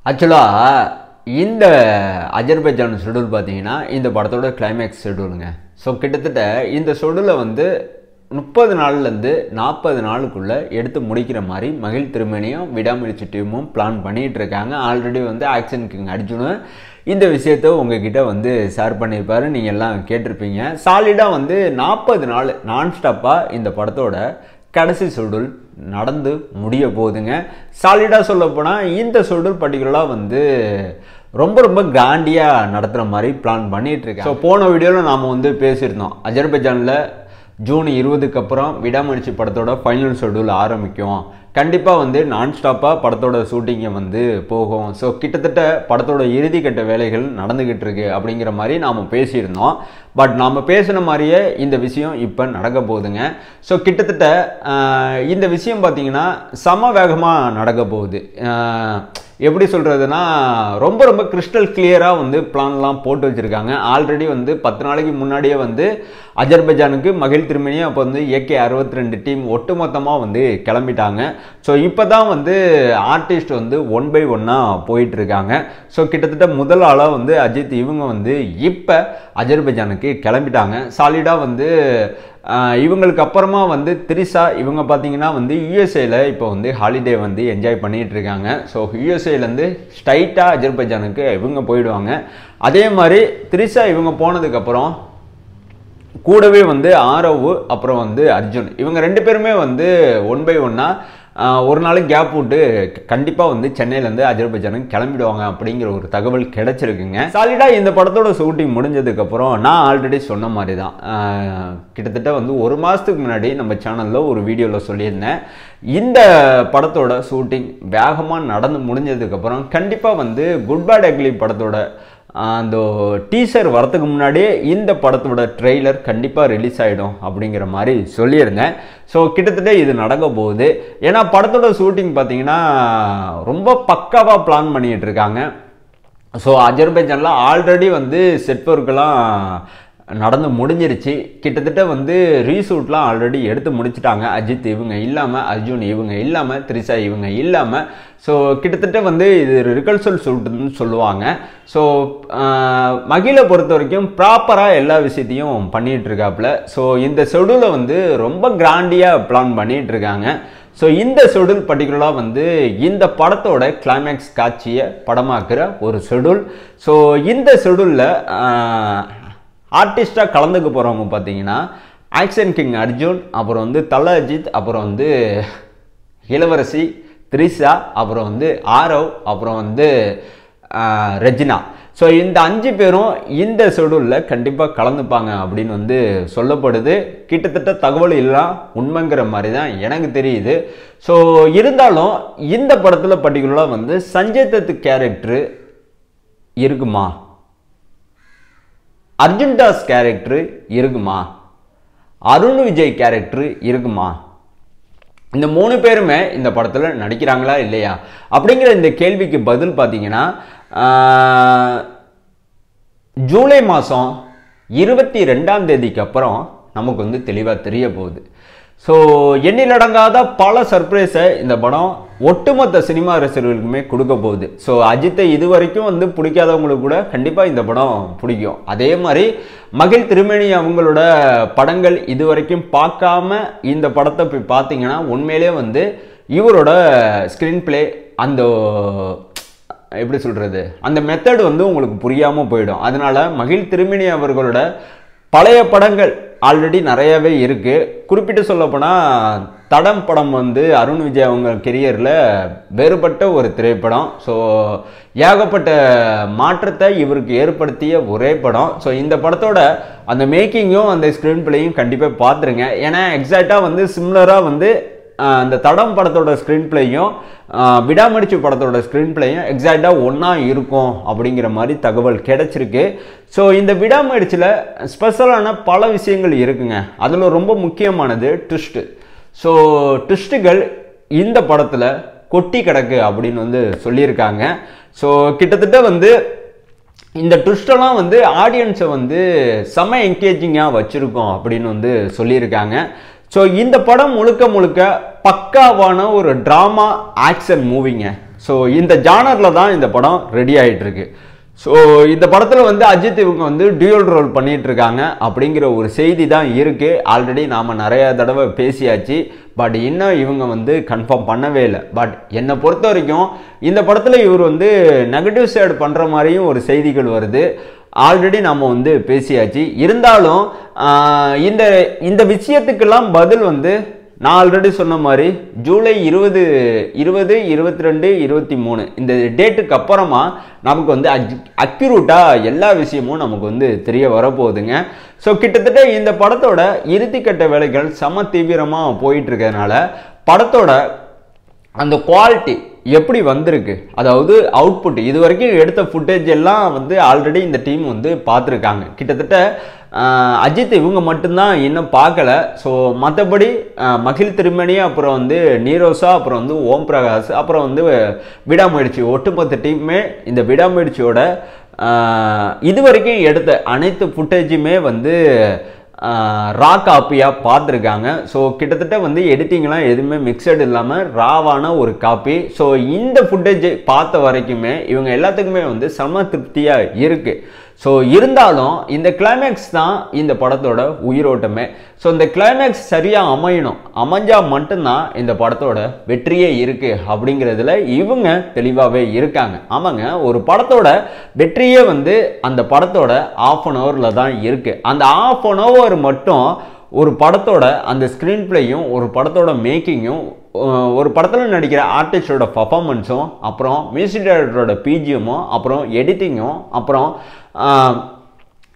ஆக்சுவலாக இந்த Azerbaijan schedule பார்த்தீங்கன்னா இந்த படத்தோட கிளைமேக்ஸ் ஷெடியூலுங்க. ஸோ கிட்டத்தட்ட இந்த ஷெடியூலை வந்து 30 நாள்லேருந்து 40 நாளுக்குள்ளே எடுத்து முடிக்கிற மாதிரி மகிழ் திருமேனியும் விடாமுயற்சி டீமும் பிளான் பண்ணிகிட்டு இருக்காங்க. ஆல்ரெடி வந்து ஆக்ஷன் கிங் அர்ஜுனும் இந்த விஷயத்தை உங்ககிட்ட வந்து ஷேர் பண்ணியிருப்பாரு, நீங்கள் எல்லாம் கேட்டிருப்பீங்க. சாலிடாக வந்து 40 நாள் நான்ஸ்டாப்பாக இந்த படத்தோட கடைசி ஷெடியூல் நடந்து முடிய போகுதுங்க. சாலிடாக சொல்லப்போனால் இந்த ஷெடியூல் பர்டிகுலராக வந்து ரொம்ப கிராண்டியாக நடத்துகிற மாதிரி பிளான் பண்ணிகிட்ருக்கேன். ஸோ போன வீடியோவில் நாம் வந்து பேசியிருந்தோம், அஜர்பைஜானில் ஜூன் 20க்கு அப்புறம் விடாமுயற்சி படத்தோட ஃபைனல் ஷெடியூல் ஆரம்பிக்கும். கண்டிப்பாக வந்து நான்ஸ்டாப்பாக படத்தோட ஷூட்டிங்கை வந்து போகும். ஸோ கிட்டத்தட்ட படத்தோட இறுதிக்கட்ட வேலைகள் நடந்துக்கிட்டு இருக்கு அப்படிங்கிற மாதிரி நாம் பேசியிருந்தோம். பட் நாம் பேசின மாதிரியே இந்த விஷயம் இப்போ நடக்க போகுதுங்க. ஸோ கிட்டத்தட்ட இந்த விஷயம் பார்த்திங்கன்னா சம வேகமாக நடக்க போகுது. எப்படி சொல்கிறதுனா ரொம்ப கிறிஸ்டல் கிளியராக வந்து பிளான்லாம் போட்டு வச்சுருக்காங்க. ஆல்ரெடி வந்து 10 நாளைக்கு முன்னாடியே வந்து அஜர்பைஜானுக்கு மகிழ் திருமேனியும் அப்போ வந்து AK-62 டீம் ஒட்டுமொத்தமாக வந்து கிளம்பிட்டாங்க. ஸோ இப்போ தான் வந்து ஆர்டிஸ்ட் வந்து 1 by 1 போயிட்டுருக்காங்க. ஸோ கிட்டத்தட்ட முதல் ஆளாக வந்து அஜித் இவங்க வந்து இப்போ அஜர்பைஜானுக்கு கிளம்பிட்டாங்க. சாலிடாக வந்து இவங்களுக்கு அப்புறமா வந்து திரிஷா இவங்க பார்த்தீங்கன்னா வந்து யூஎஸ்ஏல இப்போ வந்து ஹாலிடே வந்து என்ஜாய் பண்ணிகிட்டு இருக்காங்க. ஸோ யூஎஸ்ஏலேருந்து ஸ்ட்ரைட்டாக அஜர்பைஜானுக்கு இவங்க போயிடுவாங்க. அதே மாதிரி திரிஷா இவங்க போனதுக்கப்புறம் கூடவே வந்து ஆரவ் அப்புறம் வந்து அர்ஜுன் இவங்க 2 பேருமே வந்து 1 by 1 ஒரு நாளைக்கு கேப் விட்டு கண்டிப்பாக வந்து சென்னையிலேருந்து அஜர்பைஜானுக்கு கிளம்பிடுவாங்க அப்படிங்கிற ஒரு தகவல் கிடைச்சிருக்குங்க. சாலிடாக இந்த படத்தோட ஷூட்டிங் முடிஞ்சதுக்கப்புறம் நான் ஆல்ரெடி சொன்ன மாதிரி தான் கிட்டத்தட்ட வந்து 1 மாதத்துக்கு முன்னாடி நம்ம சேனலில் ஒரு வீடியோவில் சொல்லியிருந்தேன், இந்த படத்தோட ஷூட்டிங் வேகமாக நடந்து முடிஞ்சதுக்கப்புறம் கண்டிப்பாக வந்து குட் பேட் அக்லி படத்தோட அந்த டீசர் வரத்துக்கு முன்னாடியே இந்த படத்தோட ட்ரெய்லர் கண்டிப்பாக ரிலீஸ் ஆகிடும் அப்படிங்கிற மாதிரி சொல்லியிருந்தேன். ஸோ கிட்டத்தட்ட இது நடக்க போகுது. ஏன்னா படத்தோட ஷூட்டிங் பார்த்தீங்கன்னா ரொம்ப பக்காவாக பிளான் பண்ணிகிட்டு இருக்காங்க. ஸோ அஜர்பைஜானில் ஆல்ரெடி வந்து செட் ஒர்க்கெல்லாம் நடந்து முடிஞ்சிருச்சு. கிட்டத்தட்ட வந்து ரீஷூட்லாம் ஆல்ரெடி எடுத்து முடிச்சிட்டாங்க. அஜித் இவங்க இல்லாமல், அர்ஜுன் இவங்க இல்லாமல், திரிஷா இவங்க இல்லாமல். ஸோ கிட்டத்தட்ட வந்து இது ரிகல்சல் ஷூட்டுன்னு சொல்லுவாங்க. ஸோ மகிழை பொறுத்த வரைக்கும் ப்ராப்பராக எல்லா விஷயத்தையும் பண்ணிகிட்டு இருக்காப்புல. ஸோ இந்த ஷெடியூலை வந்து ரொம்ப கிராண்டியாக பிளான் பண்ணிகிட்டு இருக்காங்க. ஸோ இந்த ஷெடியூல் பர்டிகுலராக வந்து இந்த படத்தோட கிளைமேக்ஸ் காட்சியை படமாக்குற ஒரு ஷெடியூல். ஸோ இந்த ஷெடியூலில் ஆர்டிஸ்டாக கலந்துக்க போகிறவங்க பார்த்தீங்கன்னா ஆக்ஷன் கிங் அர்ஜுன், அப்புறம் வந்து தல அஜித், அப்புறம் வந்து இளவரசி திரிஷா, அப்புறம் வந்து ஆரவ், அப்புறம் வந்து ரெஜினா. ஸோ இந்த 5 பேரும் இந்த ஷெடியூலில் கண்டிப்பாக கலந்துப்பாங்க அப்படின்னு வந்து சொல்லப்படுது. கிட்டத்தட்ட தகவல் எல்லாம் உண்மைங்கிற மாதிரி தான் எனக்கு தெரியுது. ஸோ இருந்தாலும் இந்த படத்தில் பர்டிகுலராக வந்து சஞ்சய் தத் கேரக்டரு இருக்குமா, அர்ஜுன் தாஸ் கேரக்டரு இருக்குமா, அருண் விஜய் கேரக்டரு இருக்குமா, இந்த 3 பேருமே இந்த படத்தில் நடிக்கிறாங்களா இல்லையா அப்படிங்கிற இந்த கேள்விக்கு பதில் பார்த்தீங்கன்னா ஜூலை மாதம் 22ஆம் தேதிக்கு அப்புறம் நமக்கு வந்து தெளிவாக தெரிய போகுது. ஸோ எண்ணிலடங்காத பல சர்ப்ரைஸை இந்த படம் ஒட்டுமொத்த சினிமா ரசிகர்களுக்குமே கொடுக்க போகுது. ஸோ அஜித்தை இது வரைக்கும் வந்து பிடிக்காதவங்களுக்கு கூட கண்டிப்பாக இந்த படம் பிடிக்கும். அதே மாதிரி மகிழ் திருமேனி அவங்களோட படங்கள் இது வரைக்கும் பார்க்காம இந்த படத்தை போய் பார்த்தீங்கன்னா உண்மையிலே வந்து இவரோட ஸ்க்ரீன் பிளே அந்த எப்படி சொல்கிறது அந்த மெத்தட் வந்து உங்களுக்கு புரியாமல் போயிடும். அதனால மகிழ் திருமேனி அவர்களோட பழைய படங்கள் ஆல்ரெடி நிறையவே இருக்குது. குறிப்பிட்டு சொல்லப்போனால் தடம் படம் வந்து அருண் விஜய் அவங்க கெரியரில் வேறுபட்ட ஒரு திரைப்படம். ஸோ ஏகப்பட்ட மாற்றத்தை இவருக்கு ஏற்படுத்திய ஒரே படம். ஸோ இந்த படத்தோட அந்த மேக்கிங்கும் அந்த ஸ்க்ரீன் பிளேயும் கண்டிப்பாக பார்த்துருங்க. ஏன்னா எக்ஸாக்டாக வந்து சிம்லராக வந்து அந்த தடம் படத்தோட ஸ்க்ரீன் பிளேயும் விடாமுயற்சி படத்தோட ஸ்க்ரீன் பிளேயும் எக்ஸாக்டாக ஒன்றா இருக்கும் அப்படிங்கிற மாதிரி தகவல் கிடைச்சிருக்கு. ஸோ இந்த விடாமுயற்சியில் ஸ்பெஷலான பல விஷயங்கள் இருக்குங்க. அதில் ரொம்ப முக்கியமானது ட்விஸ்ட்டு. ஸோ ட்விஸ்ட்டுகள் இந்த படத்தில் கொட்டி கிடக்கு அப்படின்னு வந்து சொல்லியிருக்காங்க. ஸோ கிட்டத்தட்ட வந்து இந்த ட்விஸ்டெல்லாம் வந்து ஆடியன்ஸை வந்து செம என்கேஜிங்காக வச்சுருக்கோம் அப்படின்னு வந்து சொல்லியிருக்காங்க. ஸோ இந்த படம் முழுக்க பக்காவான ஒரு ட்ராமா ஆக்ஷன் மூவிங்க. ஸோ இந்த ஜானரில் தான் இந்த படம் ரெடி ஆகிட்டு இருக்கு. ஸோ இந்த படத்தில் வந்து அஜித் இவங்க வந்து டியூல் ரோல் பண்ணிட்டு இருக்காங்க அப்படிங்கிற ஒரு செய்தி தான் இருக்குது. ஆல்ரெடி நாம் நிறையா தடவை பேசியாச்சு. பட் இன்னும் இவங்க வந்து கன்ஃபார்ம் பண்ணவே இல்லை. பட் என்னை பொறுத்த வரைக்கும் இந்த படத்தில் இவர் வந்து நெகட்டிவ் சைடு பண்ணுற மாதிரியும் ஒரு செய்திகள் வருது. ஆல்ரெடி நாம் வந்து பேசியாச்சு. இருந்தாலும் இந்த விஷயத்துக்கெல்லாம் பதில் வந்து நான் ஆல்ரெடி சொன்ன மாதிரி ஜூலை 20, 22, 23 இந்த டேட்டுக்கு அப்புறமா நமக்கு வந்து அக்யூரேட்டாக எல்லா விஷயமும் நமக்கு வந்து தெரிய வரப்போகுதுங்க. ஸோ கிட்டத்தட்ட இந்த படத்தோட இறுதிக்கட்ட வேலைகள் செம தீவிரமாக போயிட்டு இருக்கிறதுனால படத்தோட அந்த குவாலிட்டி எப்படி வந்திருக்கு, அதாவது அவுட்புட் இது வரைக்கும் எடுத்த ஃபுட்டேஜ் எல்லாம் வந்து ஆல்ரெடி இந்த டீம் வந்து பார்த்துருக்காங்க. கிட்டத்தட்ட அஜித் இவங்க மட்டும்தான் இன்னும் பார்க்கல. ஸோ மற்றபடி மகிழ் திருமணி, அப்புறம் வந்து நீரோசா, அப்புறம் வந்து ஓம் பிரகாஷ், அப்புறம் வந்து விடாமுயற்சி, ஒட்டுமொத்த டீமுமே இந்த விடாமுயற்சியோட இது வரைக்கும் எடுத்த அனைத்து ஃபுட்டேஜுமே வந்து ரா காப்பியாக பார்த்துருக்காங்க. ஸோ கிட்டத்தட்ட வந்து எடிட்டிங்லாம் எதுவுமே மிக்சடு இல்லாமல் ராவான ஒரு காப்பி. ஸோ இந்த ஃபுட்டேஜ் பார்த்த வரைக்குமே இவங்க எல்லாத்துக்குமே வந்து செம திருப்தியாக இருக்குது. ஸோ இருந்தாலும் இந்த கிளைமேக்ஸ் தான் இந்த படத்தோட உயிரோட்டமே. ஸோ இந்த கிளைமேக்ஸ் சரியாக அமையணும், அமைஞ்சால் மட்டும்தான் இந்த படத்தோட வெற்றியே இருக்குது அப்படிங்கிறதுல இவங்க தெளிவாகவே இருக்காங்க. ஆமாங்க, ஒரு படத்தோட வெற்றியே வந்து அந்த படத்தோட ½ அன் ஹவரில் தான் இருக்குது. அந்த ½ அன் ஹவர் மட்டும் ஒரு படத்தோட அந்த ஸ்க்ரீன் பிளேயும், ஒரு படத்தோட மேக்கிங்கும், ஒரு படத்தில் நடிக்கிற ஆர்டிஸ்டோட பர்ஃபார்மன்ஸும், அப்புறம் மியூசிக் டைரக்டரோட பிஜிஎம்மும், அப்புறம் எடிட்டிங்கும், அப்புறம்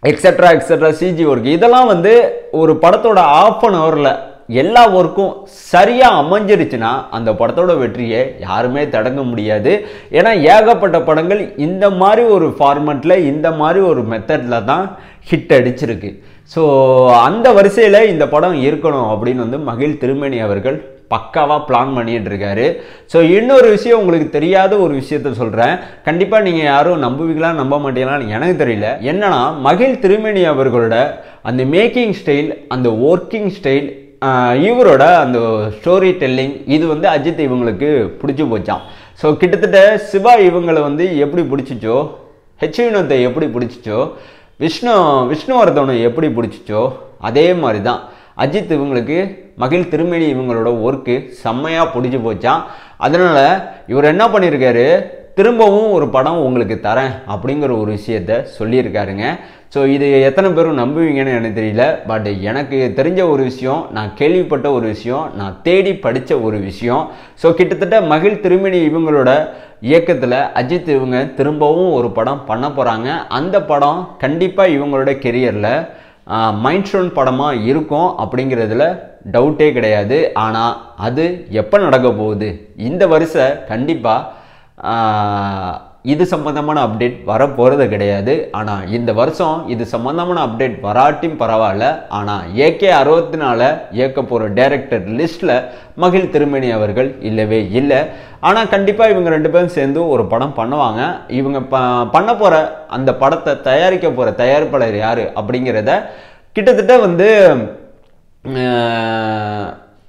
எக்ஸட்ரா சிஜி ஒர்க், இதெல்லாம் வந்து ஒரு படத்தோட ½ அன் ஹவரில் எல்லா ஒர்க்கும் சரியாக அமைஞ்சிருச்சுன்னா அந்த படத்தோட வெற்றியை யாருமே தடங்க முடியாது. ஏன்னா ஏகப்பட்ட படங்கள் இந்த மாதிரி ஒரு ஃபார்மெட்டில், இந்த மாதிரி ஒரு மெத்தடில் தான் ஹிட் அடிச்சிருக்கு. ஸோ அந்த வரிசையில் இந்த படம் இருக்கணும் அப்படின்னு வந்து மகிழ் திருமேனி அவர்கள் பக்காவாக பிளான் பண்ணிட்டு இருக்காரு. ஸோ இன்னொரு விஷயம், உங்களுக்கு தெரியாத ஒரு விஷயத்த சொல்கிறேன். கண்டிப்பாக நீங்கள் யாரும் நம்புவீங்களா நம்ப மாட்டீங்களான்னு எனக்கு தெரியல. என்னன்னா, மகிழ் திருமேனி அவர்களோட அந்த மேக்கிங் ஸ்டைல், அந்த ஒர்க்கிங் ஸ்டைல், இவரோட அந்த ஸ்டோரி டெல்லிங், இது வந்து அஜித் இவங்களுக்கு பிடிச்சி போச்சான். ஸோ கிட்டத்தட்ட சிவா இவங்களை வந்து எப்படி பிடிச்சிச்சோ, ஹெச் வினோத்தை எப்படி பிடிச்சிச்சோ, விஷ்ணுவர்தனை எப்படி பிடிச்சிச்சோ, அதே மாதிரி தான் அஜித் இவங்களுக்கு மகிழ் திருமேனி இவங்களோட ஒர்க்கு செம்மையாக பிடிச்சி போச்சான். அதனால் இவர் என்ன பண்ணியிருக்காரு, திரும்பவும் ஒரு படம் உங்களுக்கு தரேன் அப்படிங்கிற ஒரு விஷயத்த சொல்லியிருக்காருங்க. ஸோ இது எத்தனை பேரும் நம்புவீங்கன்னு எனக்கு தெரியல. பட் எனக்கு தெரிஞ்ச ஒரு விஷயம், நான் கேள்விப்பட்ட ஒரு விஷயம், நான் தேடி படித்த ஒரு விஷயம். ஸோ கிட்டத்தட்ட மகிழ் திருமேனி இவங்களோட இயக்கத்தில் அஜித் இவங்க திரும்பவும் ஒரு படம் பண்ண போகிறாங்க. அந்த படம் கண்டிப்பாக இவங்களோட கெரியரில் மைண்ட் ஸ்டோன் படமாக இருக்கும் அப்படிங்கிறதுல டவுட்டே கிடையாது. ஆனால் அது எப்போ நடக்க போகுது, இந்த வருஷம் கண்டிப்பாக இது சம்பந்தமான அப்டேட் வரப்போகிறது கிடையாது. ஆனால் இந்த வருஷம் இது சம்பந்தமான அப்டேட் வராட்டியும் பரவாயில்ல. ஆனால் AK64 இயக்க போகிற டைரக்டர் லிஸ்ட்டில் மகிழ் திருமேனி அவர்கள் இல்லவே இல்லை. ஆனால் கண்டிப்பாக இவங்க 2 பேரும் சேர்ந்து ஒரு படம் பண்ணுவாங்க. இவங்க பண்ண போகிற அந்த படத்தை தயாரிக்க போகிற தயாரிப்பாளர் யார் அப்படிங்கிறத கிட்டத்தட்ட வந்து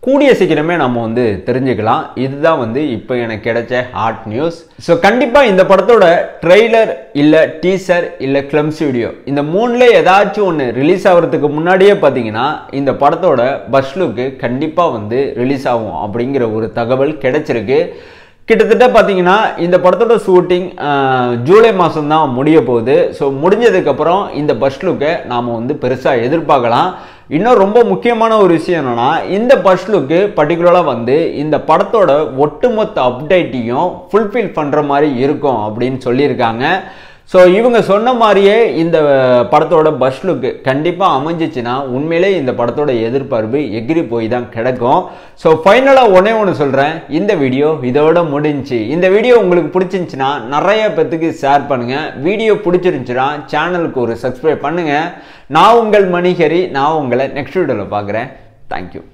கூடிய சீக்கிரமே நம்ம வந்து தெரிஞ்சுக்கலாம். இதுதான் வந்து இப்போ எனக்கு கிடைச்ச ஹாட் நியூஸ். ஸோ கண்டிப்பாக இந்த படத்தோட ட்ரெய்லர் இல்லை டீசர் இல்லை கிளம்ஸ் வீடியோ, இந்த 3ல் ஏதாச்சும் ஒன்று ரிலீஸ் ஆகிறதுக்கு முன்னாடியே பார்த்தீங்கன்னா இந்த படத்தோட பஸ் லுக்கு கண்டிப்பாக வந்து ரிலீஸ் ஆகும் அப்படிங்கிற ஒரு தகவல் கிடைச்சிருக்கு. கிட்டத்தட்ட பார்த்தீங்கன்னா இந்த படத்தோட ஷூட்டிங் ஜூலை மாதம் தான் முடிய போகுது. ஸோ முடிஞ்சதுக்கப்புறம் இந்த பஸ் லுக்கை நாம் வந்து பெருசாக எதிர்பார்க்கலாம். இன்னும் ரொம்ப முக்கியமான ஒரு விஷயம் என்னன்னா, இந்த பஸ் லுக்கு பர்டிகுலராக வந்து இந்த படத்தோட ஒட்டுமொத்த அப்டேட்டையும் ஃபுல்ஃபில் பண்ணுற மாதிரி இருக்கும் அப்படின்னு சொல்லியிருக்காங்க. ஸோ இவங்க சொன்ன மாதிரியே இந்த படத்தோட பஸ் லுக்கு கண்டிப்பாக அமைஞ்சிச்சுன்னா உண்மையிலே இந்த படத்தோட எதிர்பார்ப்பு எகிரி போய் தான் கிடக்கும். ஸோ ஃபைனலாக ஒன்று சொல்கிறேன், இந்த வீடியோ இதோட முடிஞ்சு. இந்த வீடியோ உங்களுக்கு பிடிச்சிருந்துச்சுன்னா நிறைய பேத்துக்கு ஷேர் பண்ணுங்கள். வீடியோ பிடிச்சிருந்துச்சுன்னா சேனலுக்கு ஒரு சப்ஸ்கிரைப் பண்ணுங்கள். நான் உங்கள் மணிஹரி. நான் உங்களை நெக்ஸ்ட் வீடியோவில் பார்க்குறேன். தேங்க்யூ.